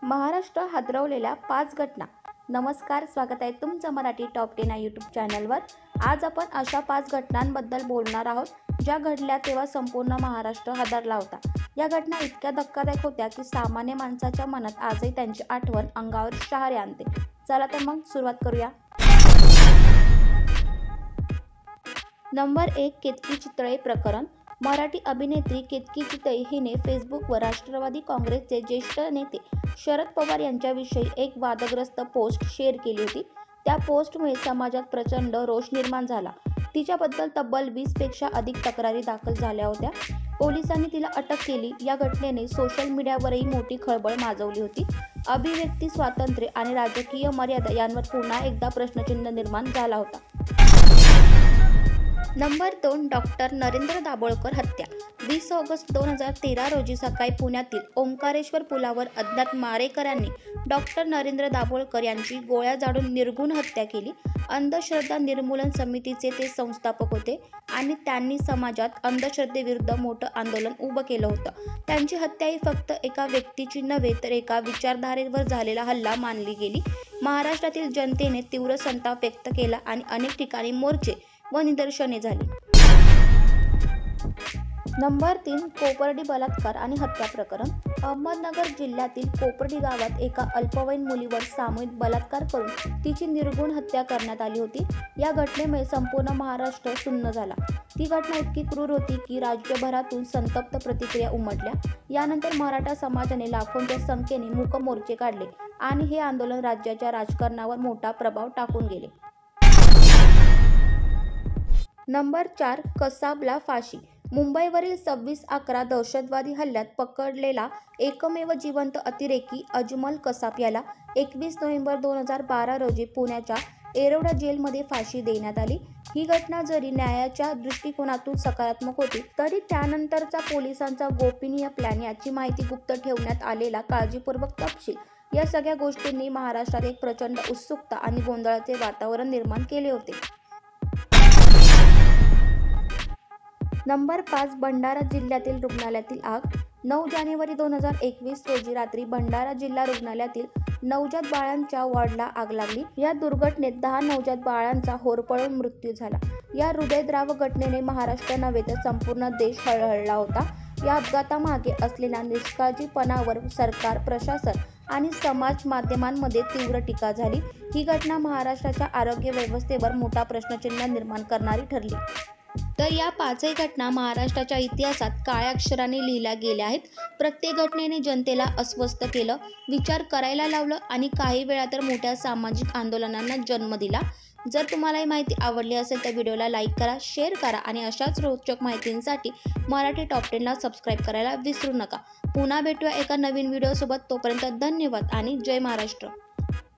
महाराष्ट्र हादरवलेल्या 5 घटना। नमस्कार, स्वागत आहे तुमचं मराठी टॉप 10 या यूट्यूब चॅनलवर। आज आपण अशा 5 घटनांबद्दल बोलणार आहोत ज्या घडल्या तेव्हा संपूर्ण महाराष्ट्र हादरला होता। या घटना इतक्या धक्कादायक होत्या की सामान्य माणसाच्या मनात आजही त्यांची आठवण अंगावर शहारे आणते। चला तर मग सुरुवात करूया। नंबर 1, केतकी चितळे प्रकरण। मराठी अभिनेत्री केतकी चितळे हिने फेसबुकवर राष्ट्रवादी काँग्रेसचे ज्येष्ठ नेते शरद पवार यांच्याविषयी एक वादग्रस्त पोस्ट शेअर केली होती। त्या पोस्टमुळे समाजात प्रचंड रोष निर्माण झाला। तिच्याबद्दल तब्बल 20 पेक्षा अधिक तक्रारी दाखल झाल्या होत्या। पोलिसांनी तिला अटक केली। या घटनेने सोशल मीडियावरही मोठी खळबळ माजवली होती। अभिव्यक्ती स्वातंत्र्य आणि राजकीय मर्यादा यांवर पुन्हा एकदा प्रश्नचिन्ह निर्माण झाला होता। नंबर 2, डॉक्टर नरेंद्र दाभोळकर हत्या। 20 ऑगस्ट 2013 रोजी सकाळी पुण्यातील ओंकारेश्वर पुलावर अज्ञात मारेकऱ्यांनी डॉक्टर नरेंद्र दाभोळकर यांची गोळ्या झाडून निर्घृण हत्या केली। अंधश्रद्धा निर्मूलन समितीचे ते संस्थापक होते आणि त्यांनी समाजात अंधश्रद्धेविरुद्ध मोठं आंदोलन उभं केलं होतं। त्यांची हत्या ही फक्त एका व्यक्तीची नव्हे तर एका विचारधारेवर झालेला हल्ला मानली गेली। महाराष्ट्रातील जनतेने तीव्र संताप व्यक्त केला आणि अनेक ठिकाणी मोर्चे व निदर्शने झाली। नंबर 3, कोपर्डी बलात्कार आणि हत्या प्रकरण। अहमदनगर जिल्ह्यातील कोपर्डी गावात एका अल्पवयीन मुलीवर सामूहिक बलात्कार करून तिची निर्घृण हत्या करण्यात आली होती। या घटनेमुळे संपूर्ण महाराष्ट्र सुन्न झाला। ती घटना इतकी क्रूर होती की राज्यभरातून संतप्त प्रतिक्रिया उमटल्या। यानंतर मराठा समाजाने लाखोंच्या संख्येने मूक मोर्चे काढले आणि हे आंदोलन राज्याच्या राजकारणावर मोठा प्रभाव टाकून गेले। नंबर 4, कसाबला फाशी। मुंबईवरील 26/11 दहशतवादी हल्ल्यात पकडलेला एकमेव जिवंत अतिरेकी अजमल कसाब याला 21 नोव्हेंबर 2012 रोजी पुण्याच्या येरवडा जेलमध्ये फाशी देण्यात आली। ही घटना जरी न्यायाच्या दृष्टिकोनातून सकारात्मक होती तरी त्यानंतरचा पोलिसांचा गोपनीय प्लॅन, याची माहिती गुप्त ठेवण्यात आलेला काळजीपूर्वक तपशील, या सगळ्या गोष्टींनी महाराष्ट्रात एक प्रचंड उत्सुकता आणि गोंधळाचे वातावरण निर्माण केले होते। नंबर 5, भंडारा जिल्ह्यातील रुग्णालयातील आग। 9 जानेवारी 2021 रोजी रात्री भंडारा जिल्हा रुग्णालयातील नवजात बाळांच्या वॉर्डला आग लागली। या दुर्घटनेत 10 नवजात बाळांचा होरपळून मृत्यू झाला। या हृदयद्रावक घटनेने महाराष्ट्र नव्हे तर संपूर्ण देश हळहळला होता। या अपघातामागे असलेल्या निष्काळजीपणावर सरकार, प्रशासन आणि समाज माध्यमांमध्ये तीव्र टीका झाली। ही घटना महाराष्ट्राच्या आरोग्य व्यवस्थेवर मोठा प्रश्नचिन्ह निर्माण करणारी ठरली। तर या 5ही घटना महाराष्ट्राच्या इतिहासात काळ्या अक्षराने लिहिल्या गेल्या आहेत। प्रत्येक घटनेने जनतेला अस्वस्थ केलं, विचार करायला लावलं आणि काही वेळा तर मोठ्या सामाजिक आंदोलनांना जन्म दिला। जर तुम्हाला ही माहिती आवडली असेल तर व्हिडिओला लाईक करा, शेअर करा आणि अशाच रोचक माहितींसाठी मराठी टॉप 10ला सबस्क्राईब करायला विसरू नका। पुन्हा भेटूया एका नवीन व्हिडिओसोबत। तोपर्यंत धन्यवाद आणि जय महाराष्ट्र।